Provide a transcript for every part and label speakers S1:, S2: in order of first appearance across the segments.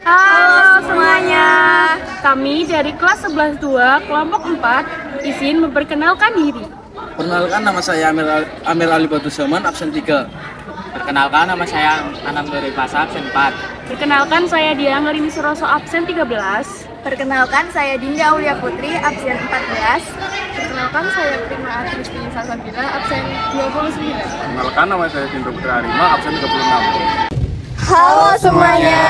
S1: Halo semuanya. Kami dari kelas 11-2 kelompok 4 izin memperkenalkan diri.
S2: Perkenalkan, nama saya Amir Ali Batusaman, absen 3.
S3: Perkenalkan, nama saya Anam Nuri Pasa, absen 4.
S1: Perkenalkan, saya Dia Ngarini Suroso, absen 13.
S4: Perkenalkan, saya Dinda Aulia Putri, absen 14.
S1: Perkenalkan, saya Prima Atristi Sasabila, absen 29.
S2: Perkenalkan, nama saya Tindro Putra Arima, absen 36.
S4: Halo semuanya.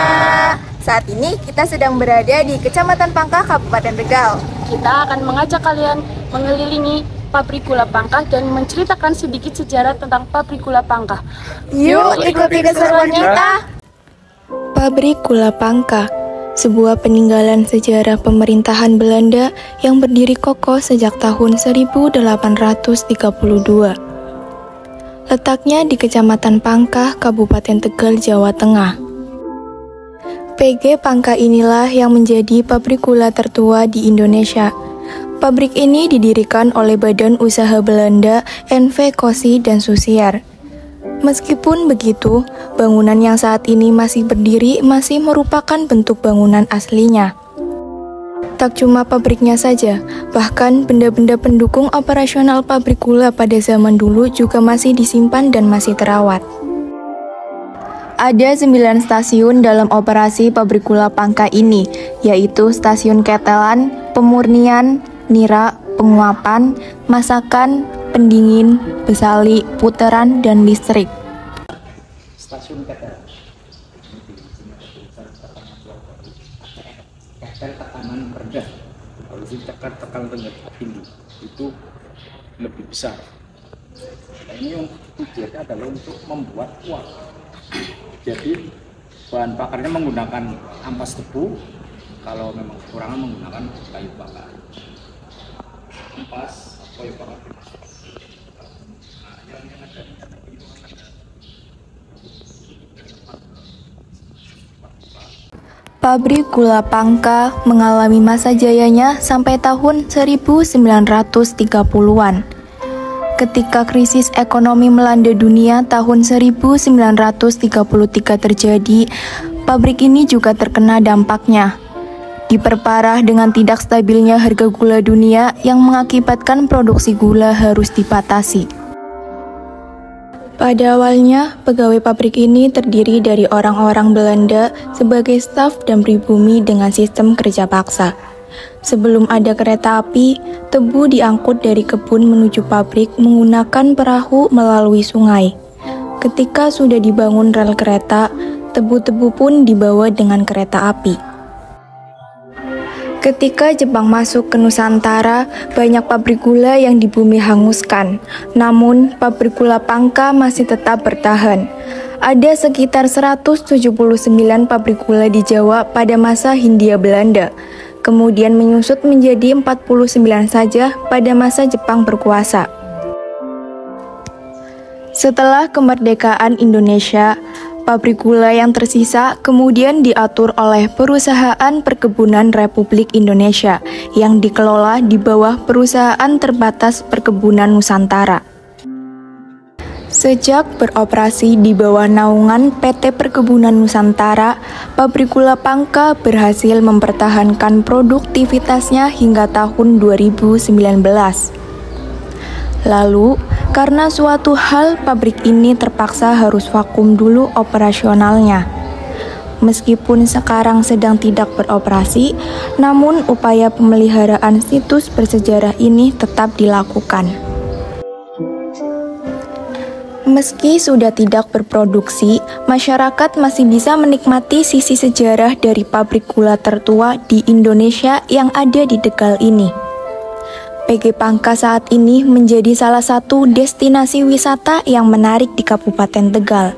S4: Saat ini kita sedang berada di Kecamatan Pangkah, Kabupaten Tegal.
S1: Kita akan mengajak kalian mengelilingi pabrik gula Pangkah dan menceritakan sedikit sejarah tentang pabrik gula Pangkah.
S4: Yuk ikuti keseruan kita.
S5: Pabrik Gula Pangkah, sebuah peninggalan sejarah pemerintahan Belanda yang berdiri kokoh sejak tahun 1832. Letaknya di Kecamatan Pangkah, Kabupaten Tegal, Jawa Tengah. PG Pangkah inilah yang menjadi pabrik gula tertua di Indonesia. Pabrik ini didirikan oleh Badan Usaha Belanda N.V. Kossy dan Susier. Meskipun begitu, bangunan yang saat ini masih berdiri masih merupakan bentuk bangunan aslinya. Tak cuma pabriknya saja, bahkan benda-benda pendukung operasional pabrik gula pada zaman dulu juga masih disimpan dan masih terawat. Ada 9 stasiun dalam operasi pabrik gula Pangkah ini, yaitu stasiun ketelan, pemurnian, nira, penguapan, masakan, pendingin, besali, puteran, dan listrik.
S3: Stasiun ketelan. Ketel tekanan rendah.
S2: Kalau di tekanan rendah tinggi itu lebih besar. Nah, ini yang tujuannya adalah untuk membuat uap. Jadi bahan bakarnya menggunakan ampas tebu. Kalau memang kekurangan menggunakan kayu bakar. Ampas kayu bakar.
S5: Pabrik Gula Pangkah mengalami masa jayanya sampai tahun 1930-an. Ketika krisis ekonomi melanda dunia tahun 1933 terjadi, pabrik ini juga terkena dampaknya. Diperparah dengan tidak stabilnya harga gula dunia yang mengakibatkan produksi gula harus dibatasi. Pada awalnya, pegawai pabrik ini terdiri dari orang-orang Belanda sebagai staf dan pribumi dengan sistem kerja paksa. Sebelum ada kereta api, tebu diangkut dari kebun menuju pabrik menggunakan perahu melalui sungai. Ketika sudah dibangun rel kereta, tebu-tebu pun dibawa dengan kereta api. Ketika Jepang masuk ke Nusantara, banyak pabrik gula yang di bumi hanguskan. Namun, pabrik gula Pangkah masih tetap bertahan. Ada sekitar 179 pabrik gula di Jawa pada masa Hindia Belanda. Kemudian menyusut menjadi 49 saja pada masa Jepang berkuasa. Setelah kemerdekaan Indonesia, pabrik gula yang tersisa kemudian diatur oleh Perusahaan Perkebunan Republik Indonesia yang dikelola di bawah Perusahaan Terbatas Perkebunan Nusantara. Sejak beroperasi di bawah naungan PT Perkebunan Nusantara, pabrik gula Pangkah berhasil mempertahankan produktivitasnya hingga tahun 2019. Lalu, karena suatu hal pabrik ini terpaksa harus vakum dulu operasionalnya. Meskipun sekarang sedang tidak beroperasi, namun upaya pemeliharaan situs bersejarah ini tetap dilakukan. Meski sudah tidak berproduksi, masyarakat masih bisa menikmati sisi sejarah dari pabrik gula tertua di Indonesia yang ada di Tegal ini. PG Pangkah saat ini menjadi salah satu destinasi wisata yang menarik di Kabupaten Tegal.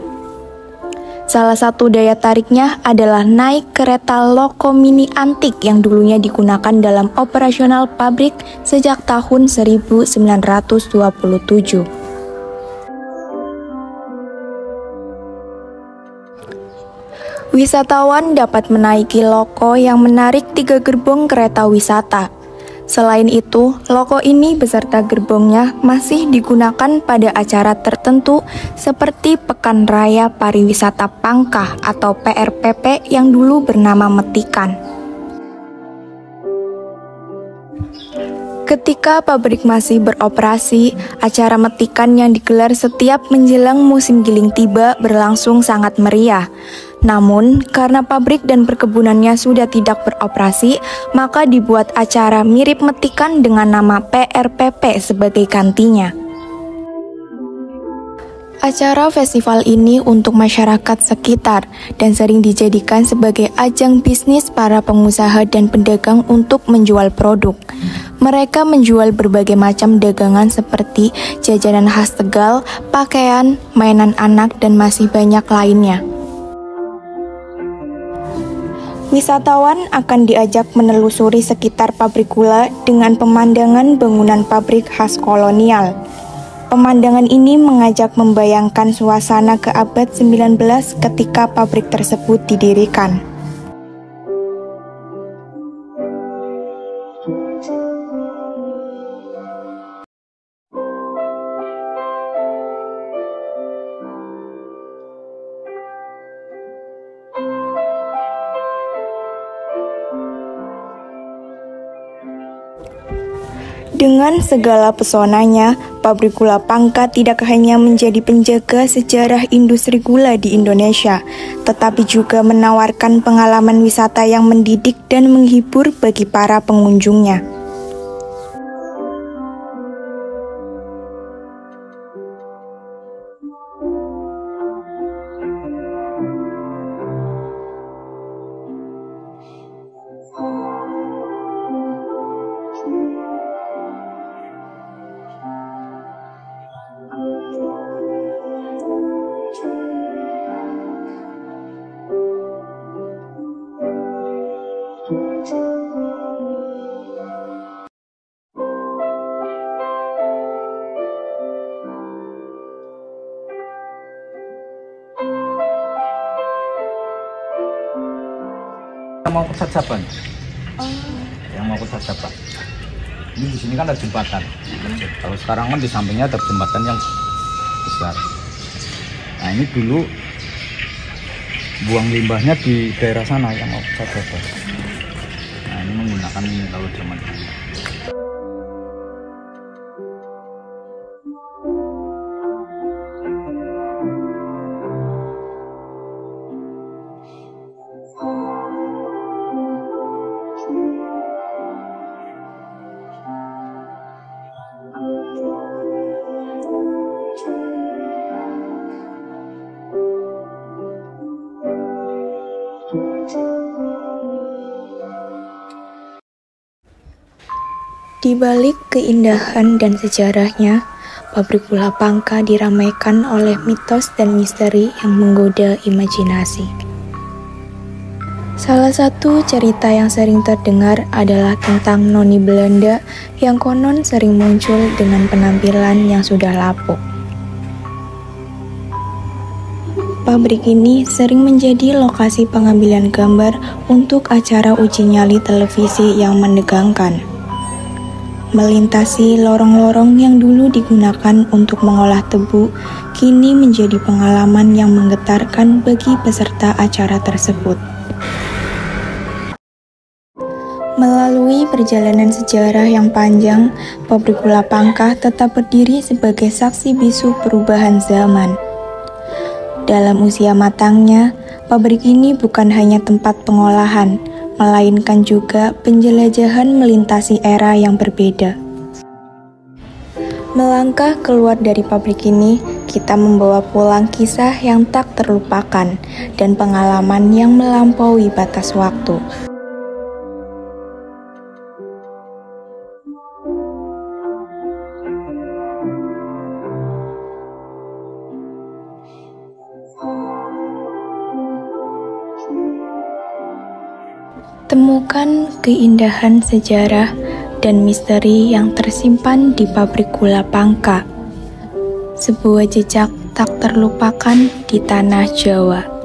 S5: Salah satu daya tariknya adalah naik kereta loko mini antik yang dulunya digunakan dalam operasional pabrik sejak tahun 1927. Wisatawan dapat menaiki loko yang menarik 3 gerbong kereta wisata. Selain itu, logo ini beserta gerbongnya masih digunakan pada acara tertentu seperti Pekan Raya Pariwisata Pangkah atau PRPP yang dulu bernama Metikan. Ketika pabrik masih beroperasi, acara Metikan yang digelar setiap menjelang musim giling tiba berlangsung sangat meriah. Namun, karena pabrik dan perkebunannya sudah tidak beroperasi, maka dibuat acara mirip Metikan dengan nama PRPP sebagai gantinya. Acara festival ini untuk masyarakat sekitar dan sering dijadikan sebagai ajang bisnis para pengusaha dan pedagang untuk menjual produk. Mereka menjual berbagai macam dagangan seperti jajanan khas Tegal, pakaian, mainan anak, dan masih banyak lainnya. Wisatawan akan diajak menelusuri sekitar pabrik gula dengan pemandangan bangunan pabrik khas kolonial. Pemandangan ini mengajak membayangkan suasana ke abad 19 ketika pabrik tersebut didirikan. Dengan segala pesonanya, pabrik gula Pangkah tidak hanya menjadi penjaga sejarah industri gula di Indonesia, tetapi juga menawarkan pengalaman wisata yang mendidik dan menghibur bagi para pengunjungnya.
S2: Mau ke Sajaban. Yang mau ke Sajaban. Ini di sini kan ada jembatan. Kalau sekarang kan di sampingnya ada jembatan yang besar. Nah ini dulu buang limbahnya di daerah sana yang mau ke Sajaban. Nah ini menggunakan ini kalau zaman dulu.
S5: Di balik keindahan dan sejarahnya, pabrik gula Pangkah diramaikan oleh mitos dan misteri yang menggoda imajinasi. Salah satu cerita yang sering terdengar adalah tentang noni Belanda yang konon sering muncul dengan penampilan yang sudah lapuk. Pabrik ini sering menjadi lokasi pengambilan gambar untuk acara uji nyali televisi yang menegangkan. Melintasi lorong-lorong yang dulu digunakan untuk mengolah tebu, kini menjadi pengalaman yang menggetarkan bagi peserta acara tersebut. Melalui perjalanan sejarah yang panjang, pabrik gula Pangkah tetap berdiri sebagai saksi bisu perubahan zaman. Dalam usia matangnya, pabrik ini bukan hanya tempat pengolahan, melainkan juga penjelajahan melintasi era yang berbeda. Melangkah keluar dari pabrik ini, kita membawa pulang kisah yang tak terlupakan dan pengalaman yang melampaui batas waktu. Temukan keindahan sejarah dan misteri yang tersimpan di pabrik gula Pangkah, sebuah jejak tak terlupakan di tanah Jawa.